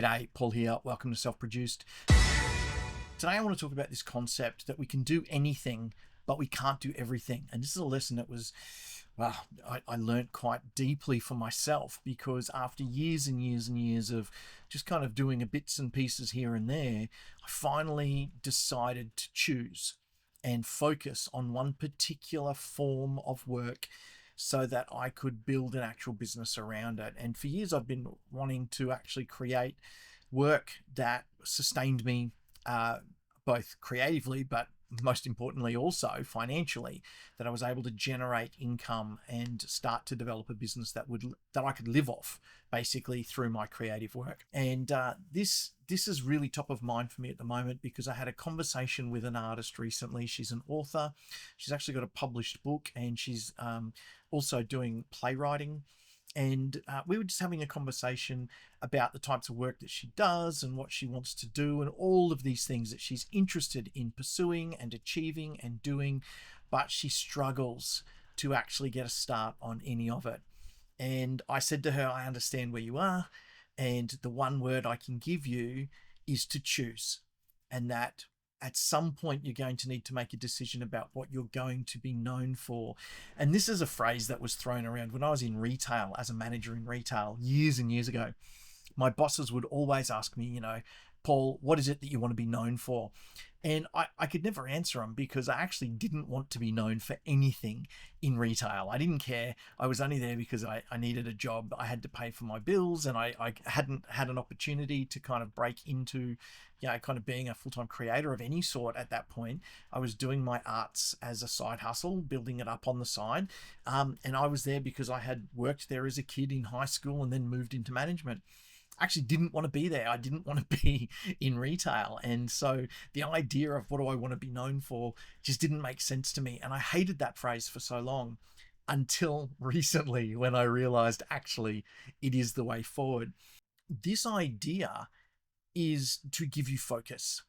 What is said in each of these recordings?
G'day, Paul here. Welcome to Self-Produced. Today I want to talk about this concept that we can do anything, but we can't do everything. And this is a lesson that was, I learned quite deeply for myself, because after years and years and years of just kind of doing a bits and pieces here and there, I finally decided to choose and focus on one particular form of work so that I could build an actual business around it. And for years, I've been wanting to actually create work that sustained me, both creatively, but most importantly also financially, that I was able to generate income and start to develop a business that I could live off basically through my creative work. And this is really top of mind for me at the moment, because I had a conversation with an artist recently. She's an author. She's actually got a published book, and she's also doing playwriting. And we were just having a conversation about the types of work that she does and what she wants to do and all of these things that she's interested in pursuing and achieving and doing, but she struggles to actually get a start on any of it. And I said to her, I understand where you are, and the one word I can give you is to choose. And that at some point you're going to need to make a decision about what you're going to be known for. And this is a phrase that was thrown around when I was in retail, as a manager in retail years and years ago. My bosses would always ask me, Paul, what is it that you want to be known for? And I could never answer them, because I actually didn't want to be known for anything in retail. I didn't care. I was only there because I needed a job. I had to pay for my bills, and I hadn't had an opportunity to kind of break into, kind of being a full-time creator of any sort at that point. I was doing my arts as a side hustle, building it up on the side. And I was there because I had worked there as a kid in high school and then moved into management. Actually didn't want to be there. I didn't want to be in retail. And so the idea of what do I want to be known for just didn't make sense to me. And I hated that phrase for so long, until recently, when I realized actually it is the way forward. This idea is to give you focus,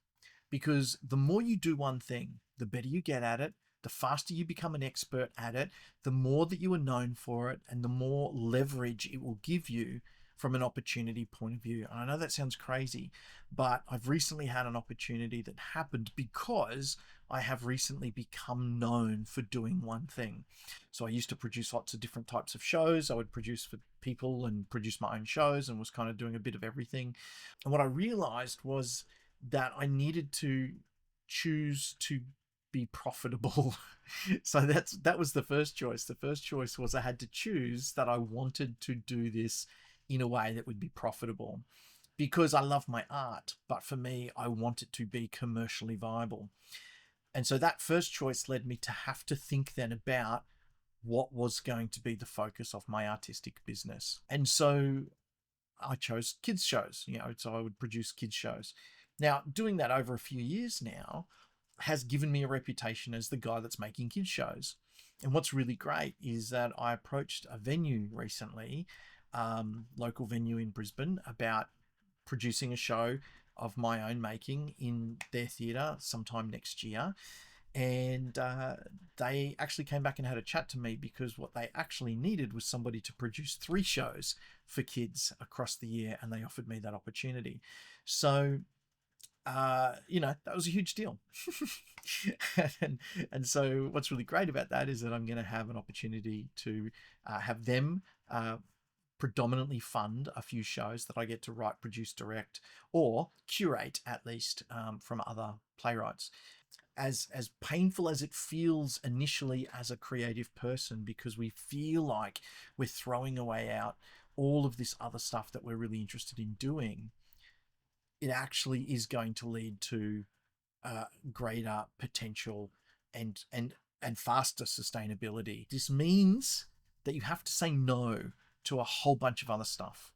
because the more you do one thing, the better you get at it, the faster you become an expert at it, the more that you are known for it, and the more leverage it will give you from an opportunity point of view. And I know that sounds crazy, but I've recently had an opportunity that happened because I have recently become known for doing one thing. So I used to produce lots of different types of shows. I would produce for people and produce my own shows, and was kind of doing a bit of everything. And what I realized was that I needed to choose to be profitable. So that was the first choice. The first choice was I had to choose that I wanted to do this in a way that would be profitable, because I love my art, but for me, I want it to be commercially viable. And so that first choice led me to have to think then about what was going to be the focus of my artistic business. And so I chose kids shows, so I would produce kids shows. Now, doing that over a few years now has given me a reputation as the guy that's making kids shows. And what's really great is that I approached a venue recently, local venue in Brisbane, about producing a show of my own making in their theatre sometime next year. And they actually came back and had a chat to me, because what they actually needed was somebody to produce 3 shows for kids across the year, and they offered me that opportunity. So that was a huge deal. and so what's really great about that is that I'm going to have an opportunity to have them predominantly fund a few shows that I get to write, produce, direct, or curate at least, from other playwrights. As painful as it feels initially as a creative person, because we feel like we're throwing away out all of this other stuff that we're really interested in doing, it actually is going to lead to greater potential and faster sustainability. This means that you have to say no to a whole bunch of other stuff,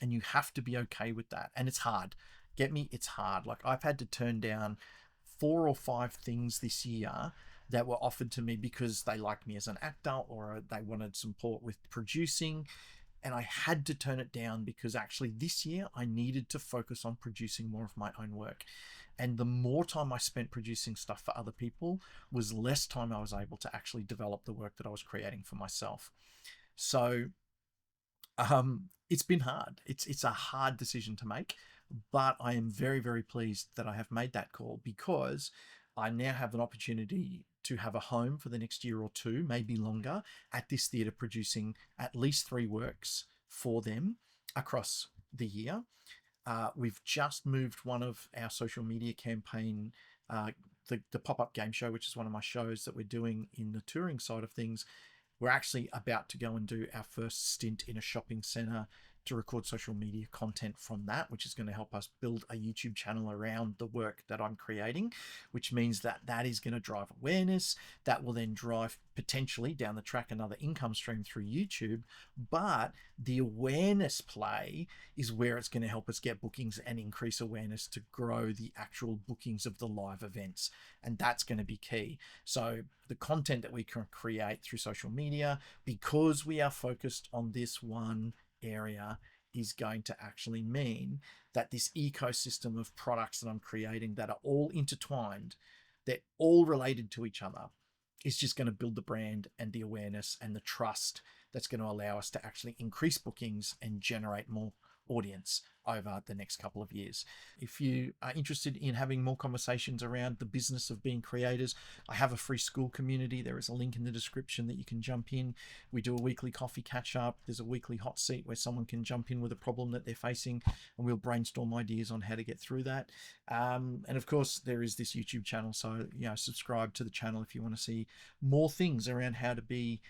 and you have to be okay with that. And it's hard. Get me? It's hard. Like, I've had to turn down 4 or 5 things this year that were offered to me because they liked me as an actor, or they wanted support with producing. And I had to turn it down, because actually this year I needed to focus on producing more of my own work. And the more time I spent producing stuff for other people was less time I was able to actually develop the work that I was creating for myself. So It's been hard. It's a hard decision to make, but I am very, very pleased that I have made that call, because I now have an opportunity to have a home for the next year or two, maybe longer, at this theatre, producing at least 3 works for them across the year. We've just moved one of our social media campaign, the pop-up game show, which is one of my shows that we're doing in the touring side of things. We're actually about to go and do our first stint in a shopping center to record social media content from that, which is going to help us build a YouTube channel around the work that I'm creating, which means that that is going to drive awareness. That will then drive, potentially down the track, another income stream through YouTube. But the awareness play is where it's going to help us get bookings and increase awareness to grow the actual bookings of the live events. And that's going to be key. So the content that we can create through social media, because we are focused on this one area, is going to actually mean that this ecosystem of products that I'm creating that are all intertwined, they're all related to each other, is just going to build the brand and the awareness and the trust that's going to allow us to actually increase bookings and generate more audience over the next couple of years. If you are interested in having more conversations around the business of being creators, I have a free school community. There is a link in the description that you can jump in. We do a weekly coffee catch up. There's a weekly hot seat where someone can jump in with a problem that they're facing, and we'll brainstorm ideas on how to get through that. And of course, there is this YouTube channel. So, subscribe to the channel if you want to see more things around how to be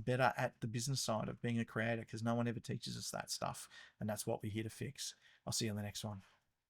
better at the business side of being a creator, because no one ever teaches us that stuff, and that's what we're here to fix. I'll see you on the next one.